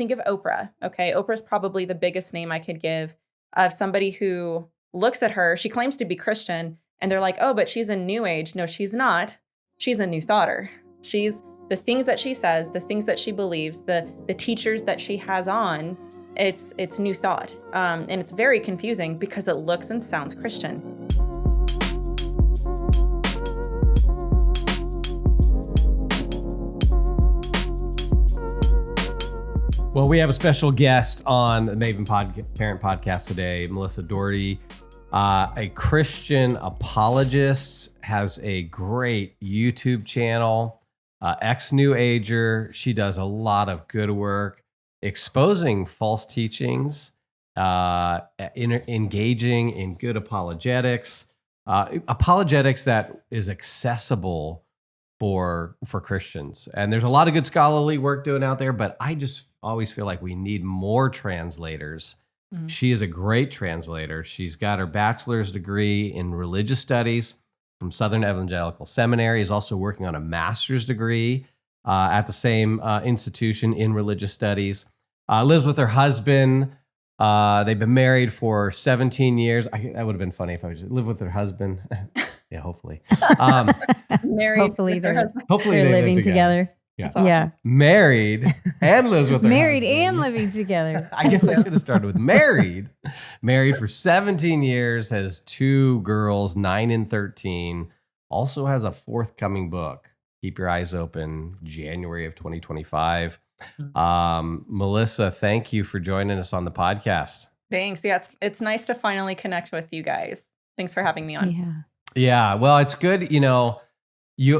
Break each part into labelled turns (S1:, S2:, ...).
S1: think of Oprah. Okay. Oprah's probably the biggest name I could give of somebody who looks at her. She claims to be Christian and they're like, oh, but she's a new age. No, she's not. She's a new thoughter. She's the things that she says, the things that she believes, the teachers that she has on. It's new thought. And it's very confusing because it looks and sounds Christian.
S2: Well, we have a special guest on the Maven Parent Podcast today, Melissa Dougherty, a Christian apologist, has a great YouTube channel, ex-New Ager. She does a lot of good work exposing false teachings, engaging in good apologetics, apologetics that is accessible for Christians. And there's a lot of good scholarly work doing out there, but I just always feel like we need more translators. Mm-hmm. She is a great translator. She's got her bachelor's degree in religious studies from Southern Evangelical Seminary, is also working on a master's degree at the same institution in religious studies. Lives with her husband. They've been married for 17 years. That would have been funny if I just live with her husband. Yeah, hopefully.
S1: Married.
S3: Hopefully they're
S2: they
S3: living together.
S2: Yeah.
S1: Awesome.
S3: Yeah.
S2: Married and lives with her
S3: Married
S2: husband.
S3: and living together.
S2: I guess I should have started with married. Married for 17 years, has 2 girls, 9 and 13. Also has a forthcoming book. Keep your eyes open, January of 2025. Melissa, thank you for joining us on the podcast.
S1: Thanks. Yeah, it's nice to finally connect with you guys. Thanks for having me on.
S2: Yeah. Well, it's good. You know,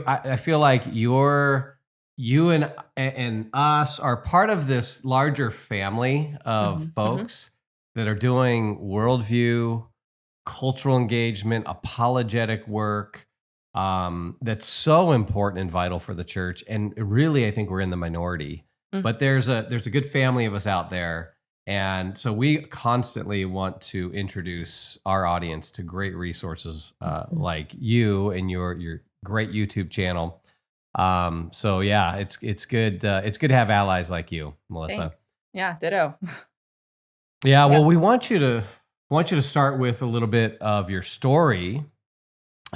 S2: I feel like you and us are part of this larger family of folks that are doing worldview, cultural engagement, apologetic work. That's so important and vital for the church. And really, I think we're in the minority. But there's a good family of us out there. And so we constantly want to introduce our audience to great resources like you and your great YouTube channel. So yeah, it's good. It's good to have allies like you, Melissa.
S1: Thanks. Yeah, ditto.
S2: Yeah. Well, we want you to start with a little bit of your story,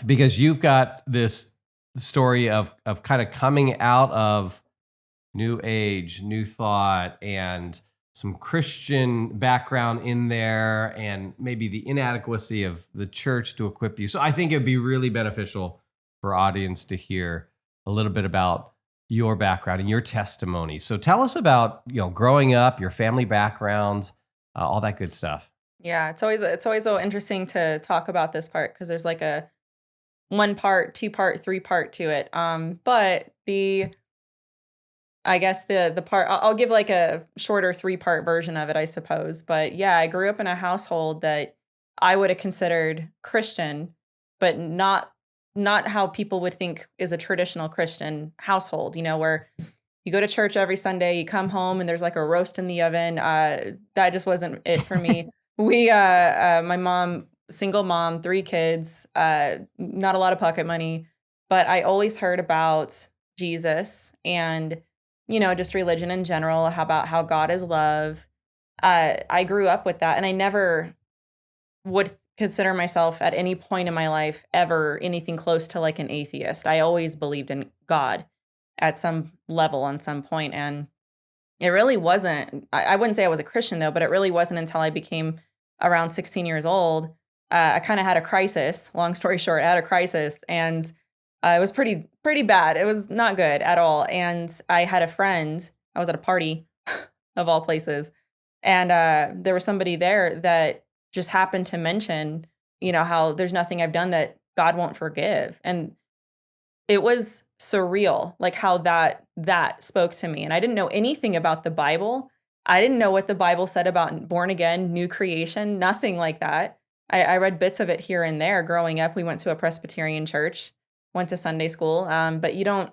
S2: because you've got this story of kind of coming out of New Age, New Thought, and some Christian background in there, and maybe the inadequacy of the church to equip you. So I think it'd be really beneficial for our audience to hear a little bit about your background and your testimony. So tell us about, growing up, your family background, all that good stuff.
S1: Yeah, it's always so interesting to talk about this part, because there's like a 1-part, 2-part, 3-part to it. But I guess the part, I'll give like a shorter 3-part version of it, I suppose. But yeah, I grew up in a household that I would have considered Christian, but not how people would think is a traditional Christian household, where you go to church every Sunday, you come home and there's like a roast in the oven. That just wasn't it for me. My mom, single mom, 3 kids, not a lot of pocket money, but I always heard about Jesus and, just religion in general, about how God is love. I grew up with that, and I never would consider myself at any point in my life ever anything close to like an atheist. I always believed in God at some level on some point. And it really wasn't, I wouldn't say I was a Christian though, but it really wasn't until I became around 16 years old. I kind of had a crisis, long story short, I had a crisis, and it was pretty bad. It was not good at all. And I had a friend, I was at a party of all places. And there was somebody there that just happened to mention, how there's nothing I've done that God won't forgive. And it was surreal, like how that spoke to me. And I didn't know anything about the Bible. I didn't know what the Bible said about born again, new creation, nothing like that. I read bits of it here and there growing up. We went to a Presbyterian church, went to Sunday school. But none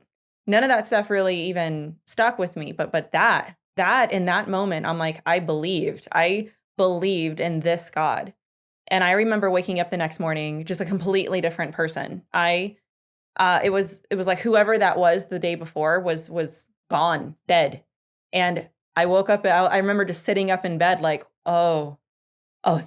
S1: of that stuff really even stuck with me. But that in that moment, I'm like, I believed in this God. And I remember waking up the next morning, just a completely different person. It was like whoever that was the day before was gone, dead. And I woke up, I remember just sitting up in bed like, oh,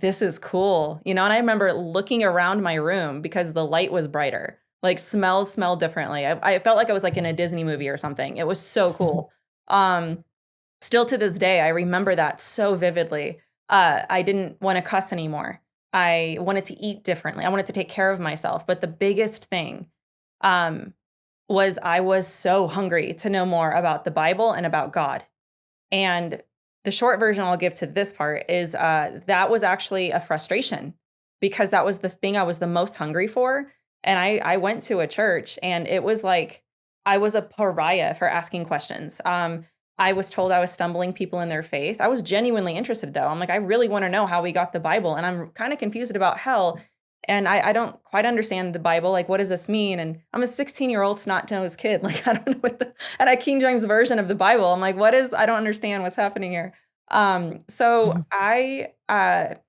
S1: this is cool. And I remember looking around my room because the light was brighter. Like smells smell differently. I felt like I was like in a Disney movie or something. It was so cool. Um, Still to this day, I remember that so vividly. I didn't want to cuss anymore. I wanted to eat differently. I wanted to take care of myself. But the biggest thing um, was I was so hungry to know more about the Bible and about God. And the short version I'll give to this part is that was actually a frustration because that was the thing I was the most hungry for. And I went to a church and it was like I was a pariah for asking questions. I was told I was stumbling people in their faith. I was genuinely interested though. I'm like, I really want to know how we got the Bible. And I'm kind of confused about hell. And I don't quite understand the Bible. Like, what does this mean? And I'm a 16-year-old snot-nosed kid. Like, I don't know and a King James version of the Bible. I'm like, I don't understand what's happening here. So
S3: Mhm.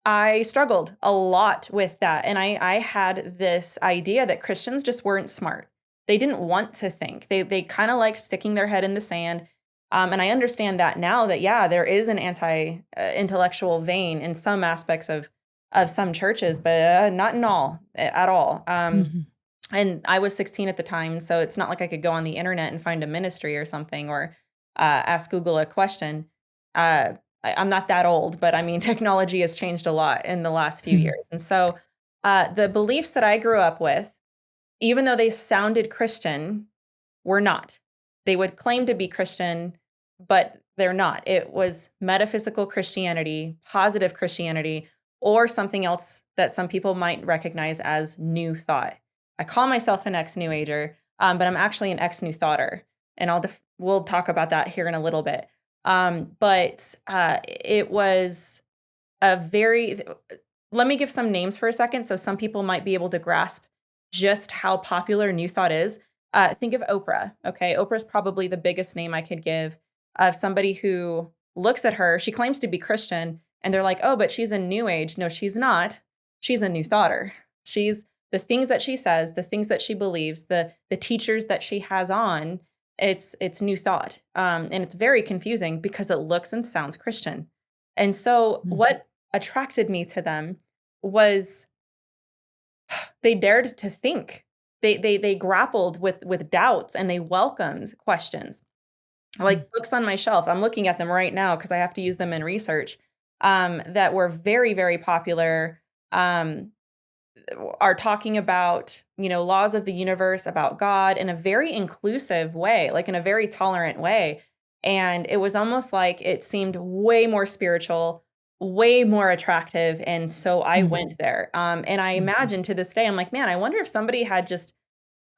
S1: I struggled a lot with that. And I had this idea that Christians just weren't smart. They didn't want to think. They kind of like sticking their head in the sand. And I understand that now that, yeah, there is an anti-intellectual vein in some aspects of some churches, but not in all at all.
S3: Mhm.
S1: And I was 16 at the time, so it's not like I could go on the internet and find a ministry or something or ask Google a question. I'm not that old, but I mean, technology has changed a lot in the last few
S3: Mhm.
S1: years. And so the beliefs that I grew up with, even though they sounded Christian, were not. They would claim to be Christian, but they're not. It was metaphysical Christianity, positive Christianity, or something else that some people might recognize as new thought. I call myself an ex-New Ager, but I'm actually an ex-New Thoughter, and we'll talk about that here in a little bit. But it was a very. Let me give some names for a second, so some people might be able to grasp just how popular New Thought is. Think of Oprah. Okay, Oprah's probably the biggest name I could give of somebody who looks at her. She claims to be Christian, and they're like, "Oh, but she's a New Age." No, she's not. She's a New Thoughter. She's the things that she says, the things that she believes, the teachers that she has on. It's New Thought, and it's very confusing because it looks and sounds Christian. And so,
S3: Mhm.
S1: what attracted me to them was they dared to think. They grappled with doubts and they welcomed questions.
S3: Mhm.
S1: Like books on my shelf, I'm looking at them right now because I have to use them in research, that were very, very popular, um, are talking about, laws of the universe, about God in a very inclusive way, like in a very tolerant way. And it was almost like it seemed way more spiritual, way more attractive. And so I
S3: Mhm.
S1: went there. And I
S3: Mhm.
S1: imagine to this day, I'm like, man, I wonder if somebody had just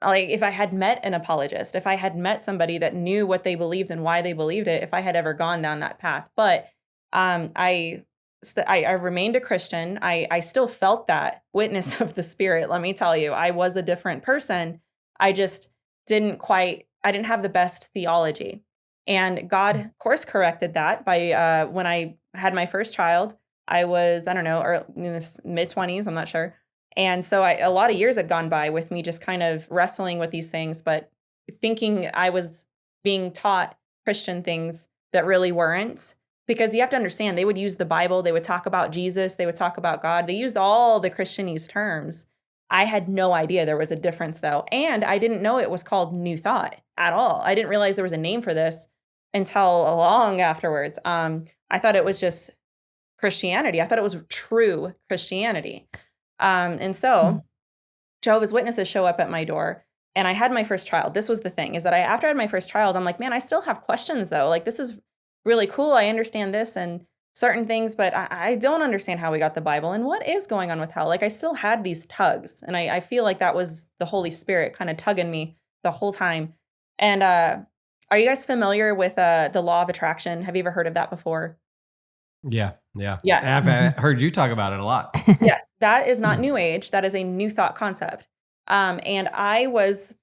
S1: like if I had met an apologist, if I had met somebody that knew what they believed and why they believed it, if I had ever gone down that path. But I remained a Christian. I still felt that witness of the Spirit. Let me tell you, I was a different person. I just I didn't have the best theology, and God course corrected that by when I had my first child. I was I don't know, or in this mid 20s. I'm not sure and so a lot of years had gone by with me just kind of wrestling with these things, but thinking I was being taught Christian things that really weren't. Because you have to understand, they would use the Bible, they would talk about Jesus, they would talk about God. They used all the Christianese terms. I had no idea there was a difference though. And I didn't know it was called New Thought at all. I didn't realize there was a name for this until long afterwards. I thought it was just Christianity. I thought it was true Christianity. And
S3: Mhm.
S1: so Jehovah's Witnesses show up at my door and I had my first child. This was the thing is that after I had my first child, I'm like, man, I still have questions though. Like, this is really cool. I understand this and certain things, but I don't understand how we got the Bible and what is going on with hell. Like, I still had these tugs. And I feel like that was the Holy Spirit kind of tugging me the whole time. And are you guys familiar with the law of attraction? Have you ever heard of that before?
S2: Yeah, yeah.
S1: Yeah.
S2: I've
S3: Mhm.
S2: heard you talk about it a lot.
S1: Yes, that is not new age, that is a new thought concept. And I was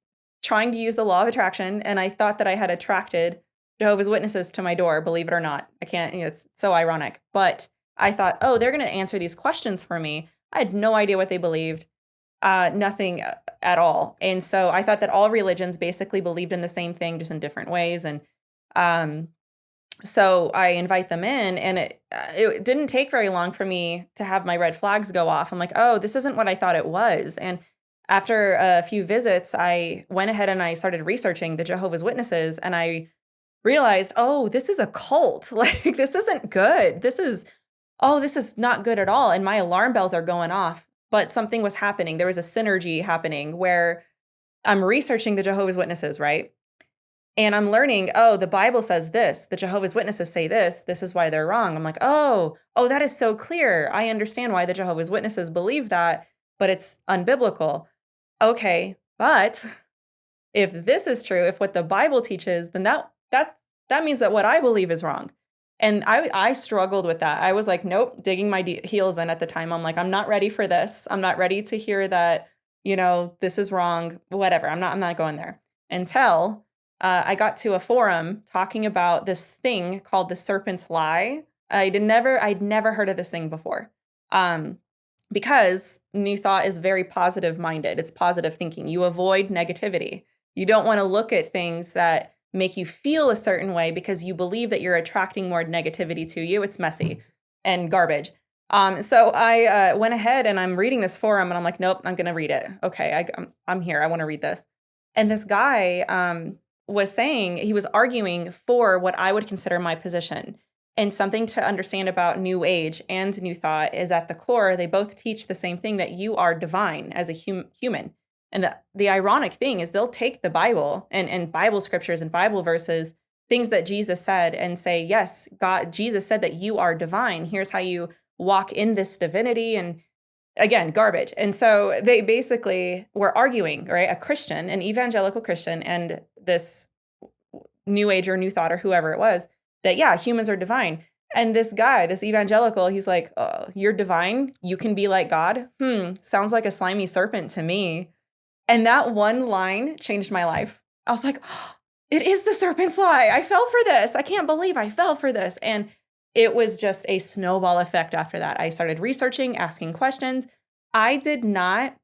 S1: trying to use the law of attraction, and I thought that I had attracted Jehovah's Witnesses to my door, believe it or not. I can't it's so ironic, but I thought, "Oh, they're gonna answer these questions for me." I had no idea what they believed, nothing at all, and so I thought that all religions basically believed in the same thing, just in different ways, and, um So I invite them in, and it didn't take very long for me to have my red flags go off. I'm like, oh, this isn't what I thought it was. And after a few visits, I went ahead and I started researching the Jehovah's Witnesses, and I realized, oh, this is a cult. Like, this isn't good. This is not good at all. And my alarm bells are going off. But something was happening. There was a synergy happening where I'm researching the Jehovah's Witnesses, right? And I'm learning, oh, the Bible says this, the Jehovah's Witnesses say this is why they're wrong. I'm like, oh, that is so clear. I understand why the Jehovah's Witnesses believe that, but it's unbiblical. Okay, but if this is true, if what the Bible teaches, then that means that what I believe is wrong. And I struggled with that. I was like, nope, digging my heels in at the time. I'm like, I'm not ready for this. I'm not ready to hear that, this is wrong, whatever. I'm not going there until I got to a forum talking about this thing called the Serpent Lie. I'd never heard of this thing before. Because New Thought is very positive minded. It's positive thinking. You avoid negativity. You don't want to look at things that make you feel a certain way because you believe that you're attracting more negativity to you. It's messy and garbage. So I went ahead and I'm reading this forum and I'm like, nope, I'm going to read it. Okay, I'm here. I want to read this. And this guy was saying, he was arguing for what I would consider my position. And something to understand about New Age and New Thought is at the core, they both teach the same thing, that you are divine as a human. And the ironic thing is they'll take the Bible and Bible scriptures and Bible verses, things that Jesus said, and say, yes, Jesus said that you are divine. Here's how you walk in this divinity. And again, garbage. And so they basically were arguing, right? A Christian, an evangelical Christian, and this New Age or New Thought or whoever it was, that, yeah, humans are divine. And this guy, this evangelical, he's like, you're divine? You can be like God? Sounds like a slimy serpent to me. And that one line changed my life. I was like, it is the serpent's lie. I fell for this. I can't believe I fell for this. And it was just a snowball effect after that. I started researching, asking questions. I did not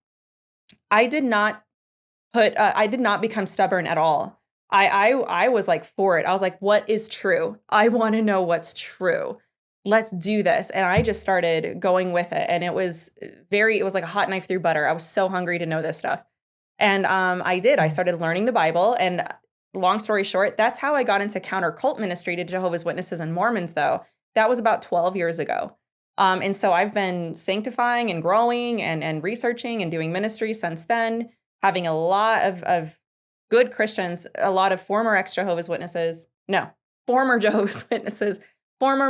S1: become stubborn at all. I was like for it. I was like, what is true? I want to know what's true. Let's do this. And I just started going with it. And it was like a hot knife through butter. I was so hungry to know this stuff. And I did. I started learning the Bible. And long story short, that's how I got into counter cult ministry to Jehovah's Witnesses and Mormons, though. That was about 12 years ago. And so I've been sanctifying and growing and researching and doing ministry since then, having a lot of good Christians, a lot of former Jehovah's Witnesses, former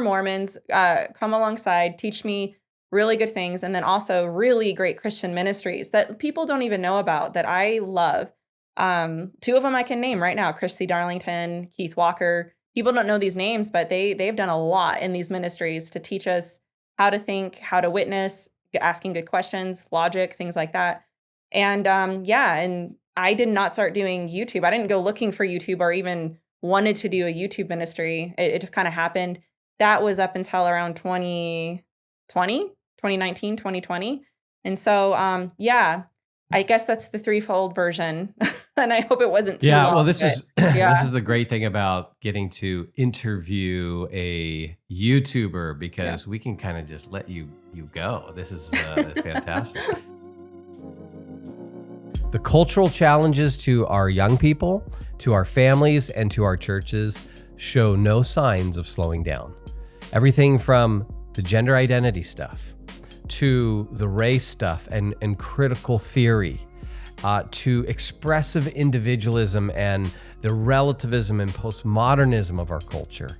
S1: Mormons come alongside, teach me really good things, and then also really great Christian ministries that people don't even know about that I love. Two of them I can name right now: Chris C. Darlington, Keith Walker. People don't know these names, but they've done a lot in these ministries to teach us how to think, how to witness, asking good questions, logic, things like that. And and I did not start doing YouTube. I didn't go looking for YouTube or even wanted to do a YouTube ministry. It just kind of happened. That was up until around 2019, 2020. And so, I guess that's the threefold version. And I hope it wasn't too long.
S2: Well, this is the great thing about getting to interview a YouTuber, because we can kind of just let you go. This is fantastic. The cultural challenges to our young people, to our families, and to our churches show no signs of slowing down. Everything from the gender identity stuff to the race stuff and critical theory, to expressive individualism and the relativism and postmodernism of our culture.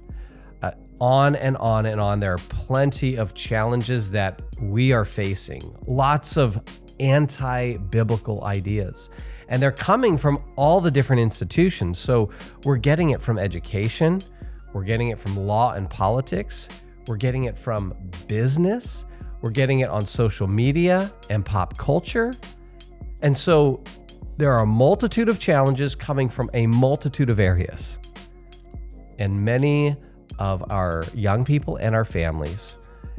S2: On and on and on. There are plenty of challenges that we are facing. Lots of anti-biblical ideas. And they're coming from all the different institutions. So we're getting it from education. We're getting it from law and politics. We're getting it from business. We're getting it on social media and pop culture. And so there are a multitude of challenges coming from a multitude of areas. And many of our young people and our families,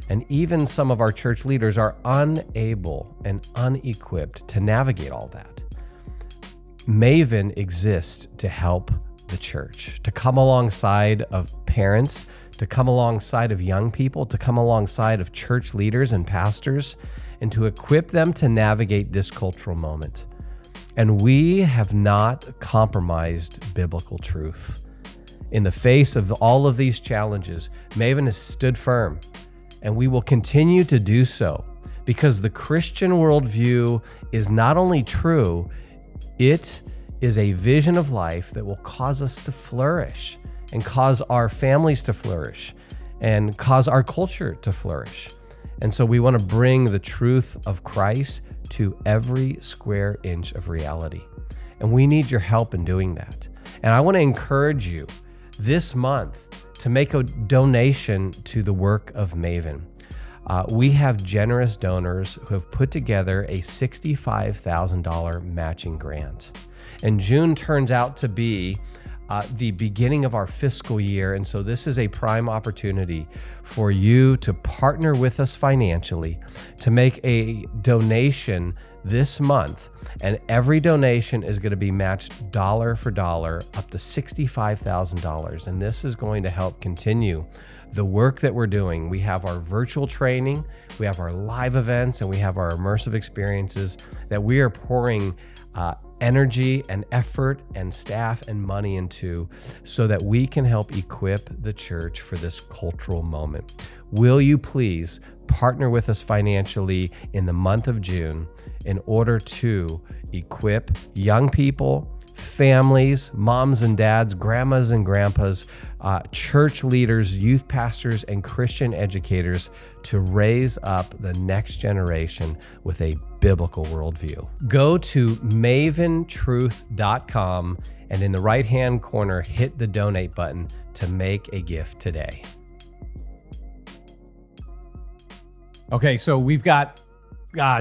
S2: and even some of our church leaders, are unable and unequipped to navigate all that. Maven exists to help the church, to come alongside of parents, to come alongside of young people, to come alongside of church leaders and pastors, and to equip them to navigate this cultural moment. And we have not compromised biblical truth. In the face of all of these challenges, Maven has stood firm, and we will continue to do so because the Christian worldview is not only true, it is a vision of life that will cause us to flourish and cause our families to flourish and cause our culture to flourish. And so we want to bring the truth of Christ to every square inch of reality. And we need your help in doing that. And I want to encourage you this month to make a donation to the work of Maven. We have generous donors who have put together a $65,000 matching grant. And June turns out to be the beginning of our fiscal year. And so this is a prime opportunity for you to partner with us financially to make a donation this month. And every donation is going to be matched dollar for dollar up to $65,000. And this is going to help continue the work that we're doing. We have our virtual training, we have our live events, and we have our immersive experiences that we are pouring energy and effort and staff and money into so that we can help equip the church for this cultural moment. Will you please partner with us financially in the month of June in order to equip young people, families, moms and dads, grandmas and grandpas, church leaders, youth pastors, and Christian educators to raise up the next generation with a biblical worldview. Go to maventruth.com and in the right-hand corner, hit the donate button to make a gift today. Okay, so we've got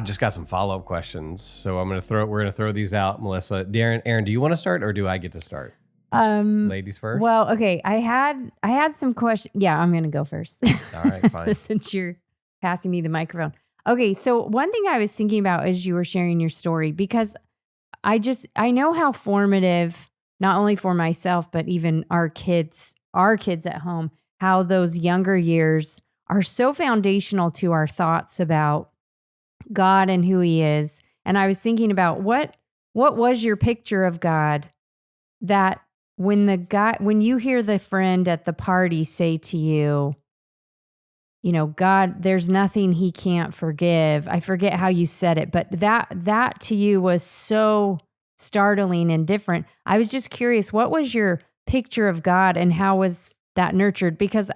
S2: just got some follow-up questions. So we're gonna throw these out, Melissa. Erin, do you want to start or do I get to start? Ladies first.
S3: Well, okay. I had some questions. Yeah, I'm gonna go first.
S2: All right, fine.
S3: Since you're passing me the microphone. Okay, so one thing I was thinking about as you were sharing your story, because I know how formative, not only for myself, but even our kids at home, how those younger years are so foundational to our thoughts about God and who he is. And I was thinking about what was your picture of God that when you hear the friend at the party say to you, God, there's nothing he can't forgive. I forget how you said it, but that to you was so startling and different. I was just curious, what was your picture of God and how was that nurtured? Because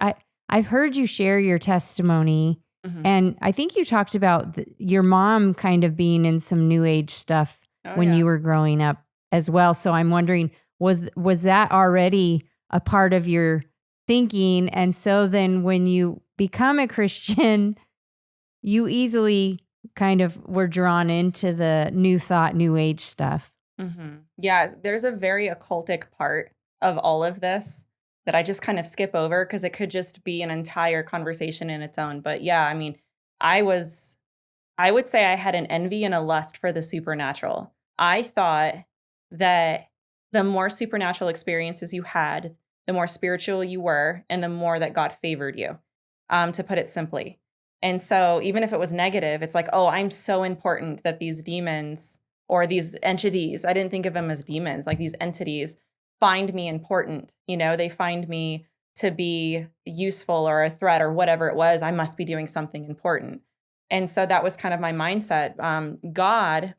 S3: I've heard you share your testimony. Mm-hmm. And I think you talked about your mom kind of being in some new age stuff when you were growing up as well. So I'm wondering, was that already a part of your thinking? And so then when you become a Christian, you easily kind of were drawn into the new thought, new age stuff.
S1: Mm-hmm. Yeah, there's a very occultic part of all of this that I just kind of skip over because it could just be an entire conversation in its own. But yeah, I mean, I would say I had an envy and a lust for the supernatural. I thought that the more supernatural experiences you had, the more spiritual you were, and the more that God favored you, to put it simply. And so even if it was negative, it's like, oh, I'm so important that these demons or these entities, I didn't think of them as demons, like these entities find me important. They find me to be useful or a threat or whatever it was. I must be doing something important. And so that was kind of my mindset. God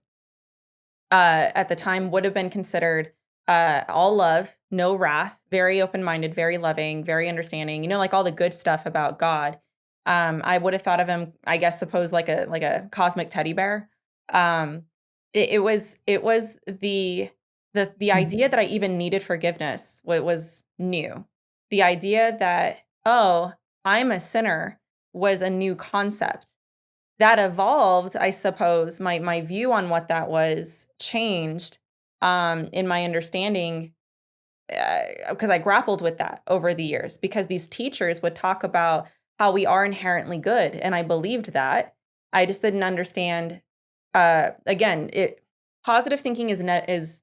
S1: at the time would have been considered all love, no wrath, very open-minded, very loving, very understanding, like all the good stuff about God. I would have thought of him, I guess, suppose like a cosmic teddy bear. It was the idea that I even needed forgiveness was new. The idea that, oh, I'm a sinner was a new concept. That evolved, I suppose, my view on what that was changed in my understanding because I grappled with that over the years because these teachers would talk about how we are inherently good. And I believed that. I just didn't understand. Again, positive thinking is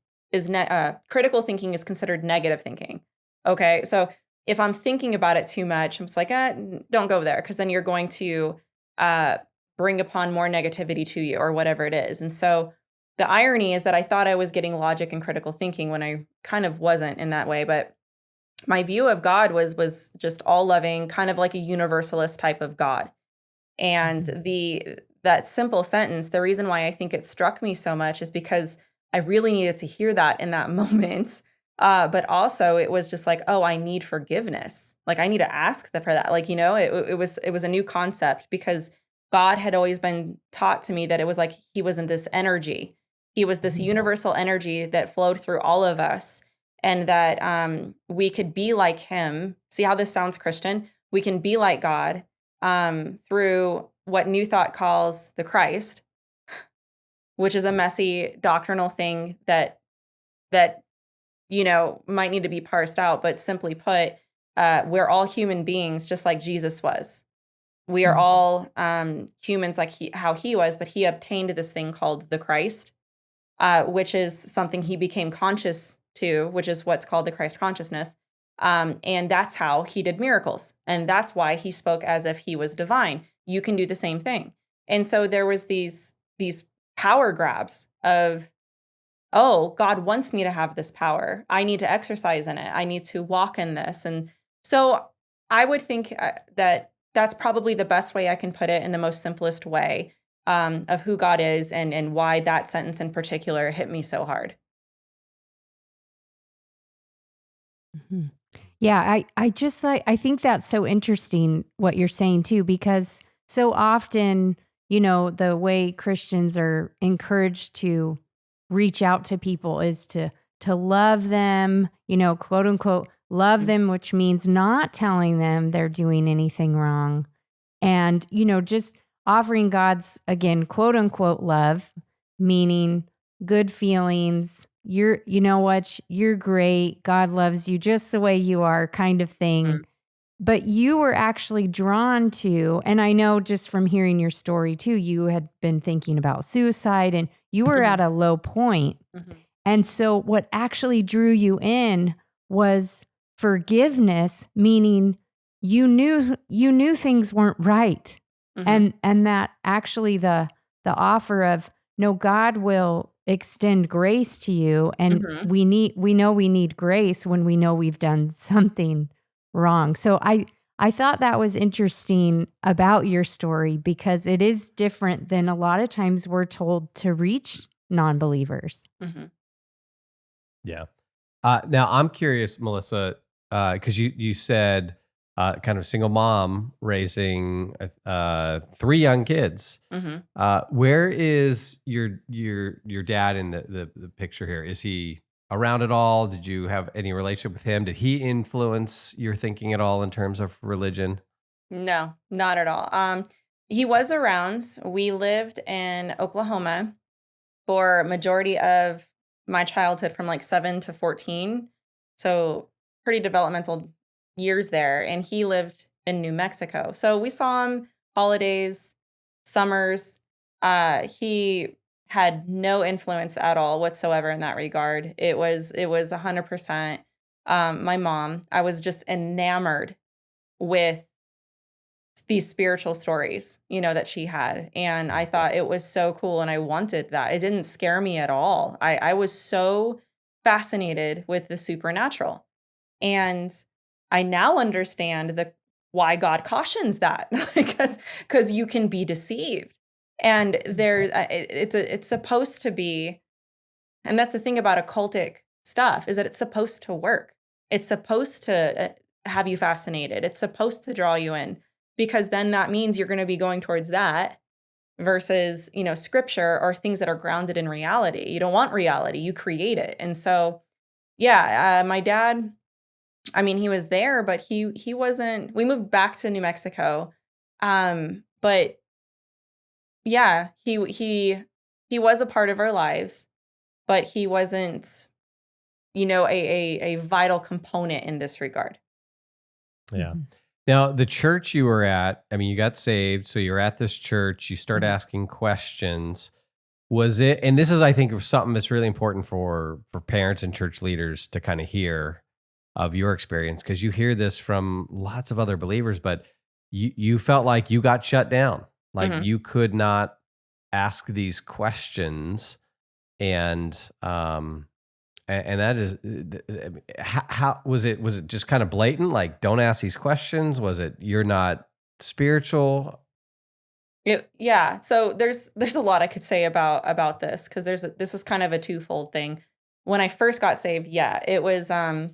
S1: critical thinking is considered negative thinking. Okay, so if I'm thinking about it too much, I'm just like, don't go there, because then you're going to uh, bring upon more negativity to you or whatever it is. And so the irony is that I thought I was getting logic and critical thinking when I kind of wasn't in that way. But my view of God was just all loving, kind of like a universalist type of God. And that simple sentence, the reason why I think it struck me so much is because I really needed to hear that in that moment. But also it was just like, oh, I need forgiveness. Like I need to ask for that. Like, it was a new concept, because God had always been taught to me that it was like he was in this energy. He was this universal energy that flowed through all of us, and that we could be like him. See how this sounds Christian? We can be like God through what New Thought calls the Christ, which is a messy doctrinal thing that might need to be parsed out. But simply put, we're all human beings, just like Jesus was. We are all humans, like how he was, but he obtained this thing called the Christ, which is something he became conscious to, which is what's called the Christ consciousness. And that's how he did miracles. And that's why he spoke as if he was divine. You can do the same thing. And so there was these power grabs of, oh, God wants me to have this power. I need to exercise in it. I need to walk in this. And so I would think that that's probably the best way I can put it, in the most simplest way, of who God is, and why that sentence in particular hit me so hard.
S3: Mm-hmm. Yeah, I think that's so interesting what you're saying too, because so often, the way Christians are encouraged to reach out to people is to love them, quote unquote, love them, which means not telling them they're doing anything wrong. And, just offering God's, again, quote unquote, love, meaning good feelings. You know what? You're great. God loves you just the way you are, kind of thing.
S1: Mm.
S3: But you were actually drawn to, and I know just from hearing your story too, you had been thinking about suicide and you were at a low point.
S1: Mm-hmm.
S3: And so what actually drew you in was forgiveness, meaning you knew things weren't right.
S1: Mm-hmm.
S3: And that actually the offer of, no, God will extend grace to you, and
S1: Mm-hmm.
S3: we know we need grace when we know we've done something wrong. So I thought that was interesting about your story, because it is different than a lot of times we're told to reach non-believers.
S1: Mm-hmm.
S2: Yeah. Now I'm curious, Melissa, because you said kind of single mom raising 3 young kids.
S1: Mm-hmm.
S2: Where is your dad in the picture here? Is he around at all? Did you have any relationship with him? Did he influence your thinking at all in terms of religion?
S1: No, not at all. He was around. We lived in Oklahoma for majority of my childhood, from like 7 to 14. So pretty developmental years there. And he lived in New Mexico. So we saw him holidays, summers. He had no influence at all whatsoever in that regard. It was 100% my mom. I was just enamored with these spiritual stories, that she had. And I thought it was so cool, and I wanted that. It didn't scare me at all. I was so fascinated with the supernatural. And I now understand why God cautions that, because you can be deceived. And it's supposed to be, and that's the thing about occultic stuff, is that it's supposed to work. It's supposed to have you fascinated. It's supposed to draw you in, because then that means you're going to be going towards that versus, scripture or things that are grounded in reality. You don't want reality, you create it. And so, yeah, my dad, I mean, he was there, but he wasn't. We moved back to New Mexico. But yeah, he was a part of our lives, but he wasn't, a vital component in this regard.
S2: Yeah. Now, the church you were at, I mean, you got saved, so you're at this church, you start
S1: Mhm.
S2: asking questions. Was it, and this is, I think, something that's really important for parents and church leaders to kind of hear of your experience, because you hear this from lots of other believers, but you felt like you got shut down, like
S1: Mhm.
S2: you could not ask these questions, and and that is how was it? Was it just kind of blatant, like don't ask these questions? Was it you're not spiritual?
S1: Yeah, so there's a lot I could say about this because this is kind of a twofold thing. When I first got saved, yeah, it was a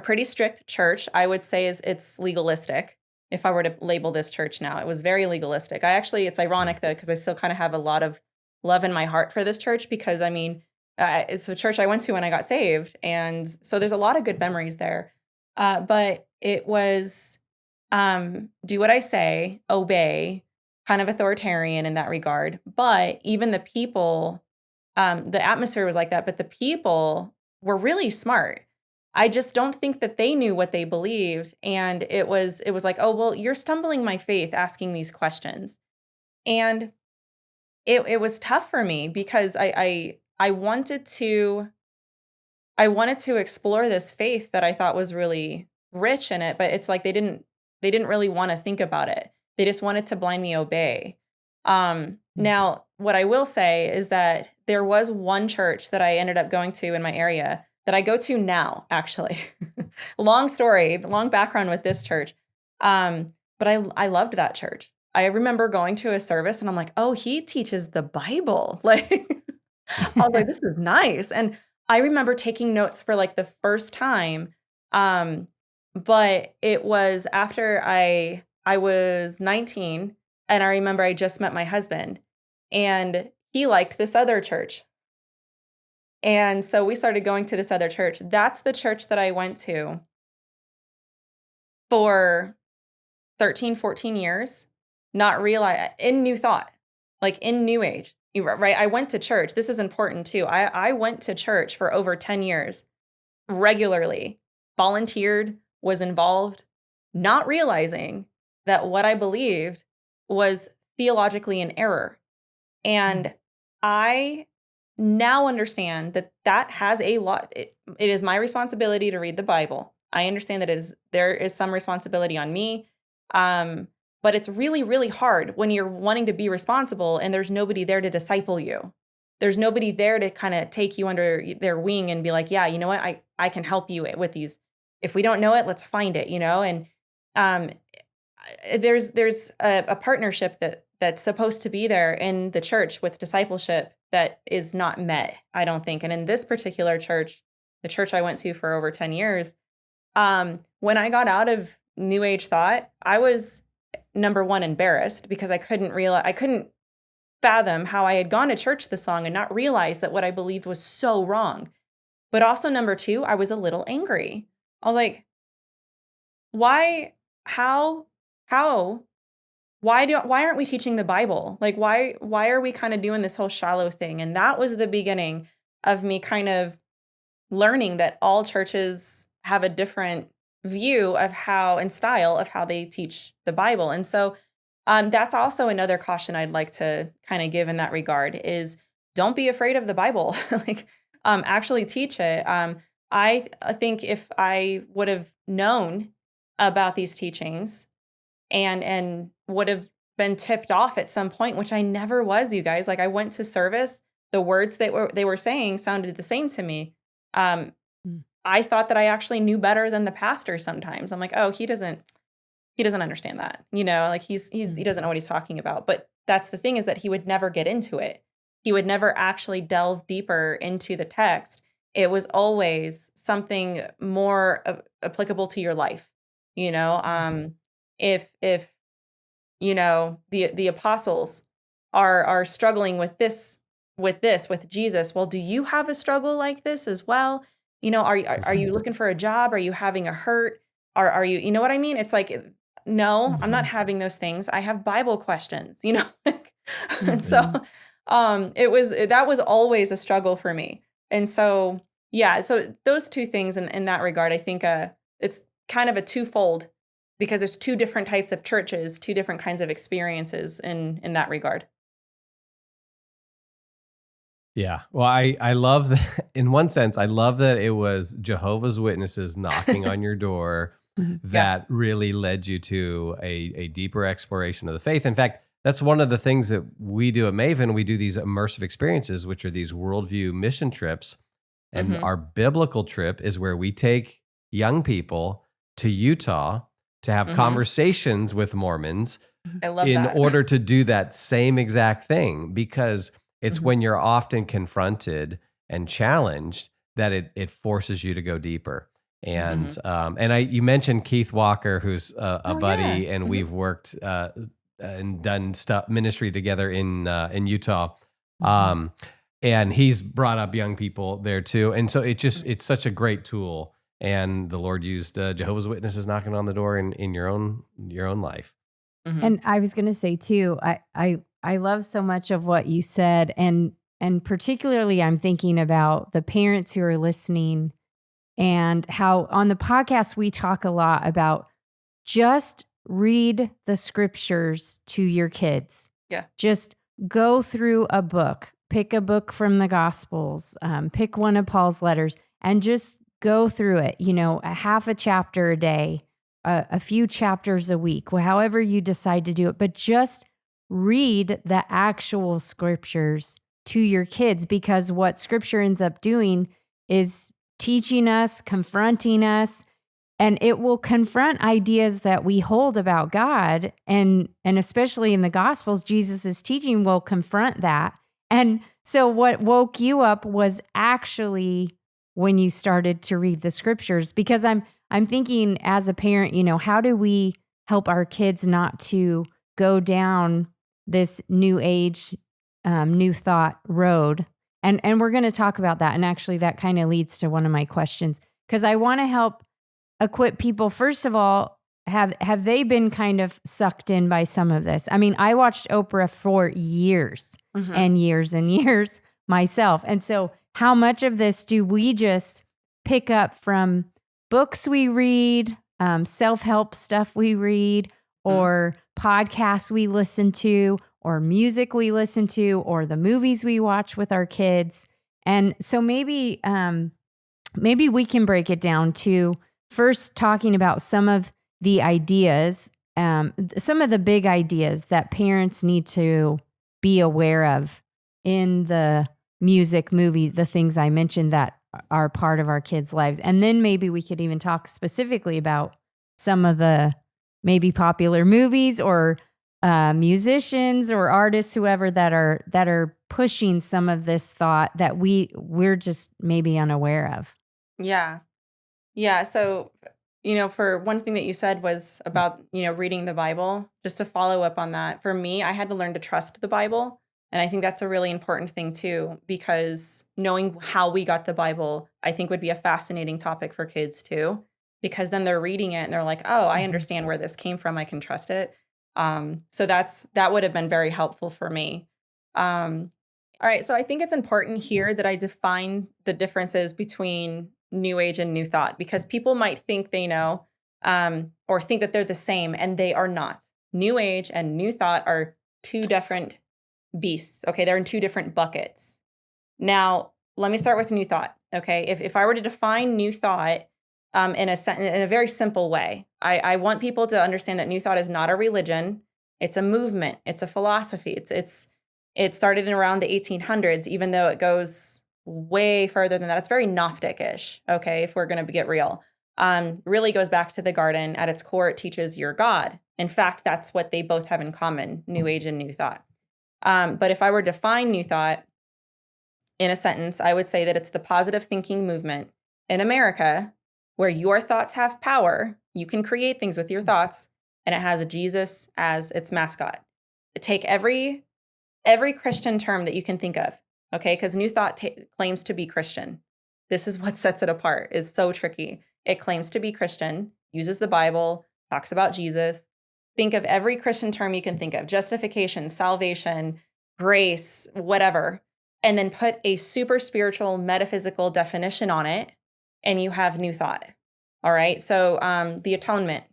S1: pretty strict church. I would say is it's legalistic. If I were to label this church now, it was very legalistic. It's
S2: Mm.
S1: ironic though because I still kind of have a lot of love in my heart for this church because I mean, it's a church I went to when I got saved, and so there's a lot of good memories there. But it was do what I say, obey, kind of authoritarian in that regard. But even the people, the atmosphere was like that, but the people were really smart. I just don't think that they knew what they believed. And it was like, oh, well, you're stumbling my faith asking these questions. And it was tough for me because I wanted to explore this faith that I thought was really rich in it, but it's like they didn't really wanna think about it. They just wanted to blindly obey. Now, what I will say is that there was one church that I ended up going to in my area that I go to now, actually. Long story, long background with this church. But I loved that church. I remember going to a service and I'm like, "Oh, he teaches the Bible." Like I was like, "This is nice." And I remember taking notes for, like, the first time, um, but it was after I was 19, and I remember I just met my husband, and he liked this other church, and so we started going to this other church. That's the church that I went to for 13, 14 years, not realize in New Thought, like, in New Age, right? I went to church. This is important too. I went to church for over 10 years regularly, volunteered, was involved, not realizing that what I believed was theologically in error. And I now understand that that has a lot it is my responsibility to read the Bible. I understand that there is some responsibility on me. Um, but it's really, really hard when you're wanting to be responsible and there's nobody there to disciple you. There's nobody there to kind of take you under their wing and be like, yeah, you know what? I can help you with these. If we don't know it, let's find it, you know? And um there's a partnership that's supposed to be there in the church with discipleship that is not met, I don't think. And in this particular church, the church I went to for over 10 years, when I got out of New Age thought, I was number one embarrassed because I couldn't fathom how I had gone to church this long and not realize that what I believed was so wrong. But also number two, I was a little angry. I was like, why, how, how why aren't we teaching the Bible? Like why are we kind of doing this whole shallow thing? And that was the beginning of me kind of learning that all churches have a different view of how and style of how they teach the Bible. And so that's also another caution I'd like to kind of give in that regard is don't be afraid of the Bible. Like actually teach it. I think if I would have known about these teachings and would have been tipped off at some point, which I never was, you guys. Like I went to service, the words they were saying sounded the same to me. Um,
S3: Mm.
S1: I thought that I actually knew better than the pastor sometimes. I'm like, oh, he doesn't understand that. You know, like he doesn't know what he's talking about. But that's the thing is that he would never get into it. He would never actually delve deeper into the text. It was always something more applicable to your life. You know, if the apostles are struggling with Jesus, well, do you have a struggle like this as well? You know, are you looking for a job? Are you having a hurt? Are you, you know what I mean? It's like, no, I'm not
S3: Mhm.
S1: having those things. I have Bible questions, you know? And so,
S3: Mhm.
S1: that was always a struggle for me. And so, yeah, so those two things in that regard, I think, it's kind of a twofold because there's two different types of churches, two different kinds of experiences in that regard.
S2: Yeah. Well, I love that. In one sense, I love that it was Jehovah's Witnesses knocking on your door
S3: Mhm.
S1: Yeah.
S2: that really led you to a deeper exploration of the faith. In fact, that's one of the things that we do at Maven. We do these immersive experiences, which are these worldview mission trips. And
S1: Mhm.
S2: our biblical trip is where we take young people to Utah to have
S1: Mhm.
S2: conversations with Mormons
S3: Mhm.
S1: I love
S2: in
S1: that.
S2: order to do that same exact thing, because it's
S1: Mhm.
S2: when you're often confronted and challenged that it forces you to go deeper.
S3: Mhm.
S2: And you mentioned Keith Walker, who's a
S1: Oh, yeah.
S2: buddy, and
S1: Mhm.
S2: we've worked and done stuff ministry together in Utah.
S3: Mhm.
S2: Um, and he's brought up young people there too. And so it's such a great tool. And the Lord used Jehovah's Witnesses knocking on the door in your own life.
S1: Mhm.
S3: And I was going to say too, I love so much of what you said, and particularly I'm thinking about the parents who are listening, and how on the podcast we talk a lot about just read the scriptures to your kids.
S1: Yeah.
S3: Just go through a book, pick a book from the Gospels, pick one of Paul's letters, and just go through it. A half a chapter a day, a few chapters a week, however you decide to do it. But just read the actual scriptures to your kids, because what scripture ends up doing is teaching us, confronting us, and it will confront ideas that we hold about God, and especially in the Gospels, Jesus' teaching will confront that. And so what woke you up was actually when you started to read the scriptures, because I'm thinking as a parent, how do we help our kids not to go down this new age, new thought road? And we're going to talk about that. And actually that kind of leads to one of my questions, because I want to help equip people. First of all, have they been kind of sucked in by some of this? I mean, I watched Oprah for years
S1: Mhm.
S3: and years and years myself. And so how much of this do we just pick up from books we read, self-help stuff we read,
S1: Mhm.
S3: or podcasts we listen to, or music we listen to, or the movies we watch with our kids? And so maybe we can break it down to first talking about some of the ideas, some of the big ideas that parents need to be aware of in the music, movie, the things I mentioned that are part of our kids' lives. And then maybe we could even talk specifically about some of the maybe popular movies, or musicians or artists, whoever that are pushing some of this thought that we're just maybe unaware of.
S1: Yeah. Yeah. So, for one thing that you said was about, reading the Bible, just to follow up on that. For me, I had to learn to trust the Bible. And I think that's a really important thing too, because knowing how we got the Bible, I think would be a fascinating topic for kids too, because then they're reading it and they're like, oh, I
S3: Mhm.
S1: understand where this came from. I can trust it. So that would have been very helpful for me. Um, all right. So I think it's important here that I define the differences between New Age and New Thought, because people might think they know, or think that they're the same, and they are not. New Age and New Thought are two different beasts. Okay. They're in two different buckets. Now, let me start with New Thought. Okay. If I were to define New Thought in a very simple way, I want people to understand that New Thought is not a religion. It's a movement. It's a philosophy. It started in around the 1800s, even though it goes way further than that. It's very Gnostic-ish. Okay, if we're going to get real, really goes back to the garden. At its core, it teaches your God. In fact, that's what they both have in common: New Age and New Thought. But if I were to define New Thought in a sentence, I would say that it's the positive thinking movement in America where your thoughts have power. You can create things with your thoughts, and it has a Jesus as its mascot. Take every Christian term that you can think of, okay? Because New Thought claims to be Christian. This is what sets it apart. It's so tricky. It claims to be Christian, uses the Bible, talks about Jesus. Think of every Christian term you can think of: justification, salvation, grace, whatever, and then put a super spiritual, metaphysical definition on it, and you have New Thought. All right. So the atonement,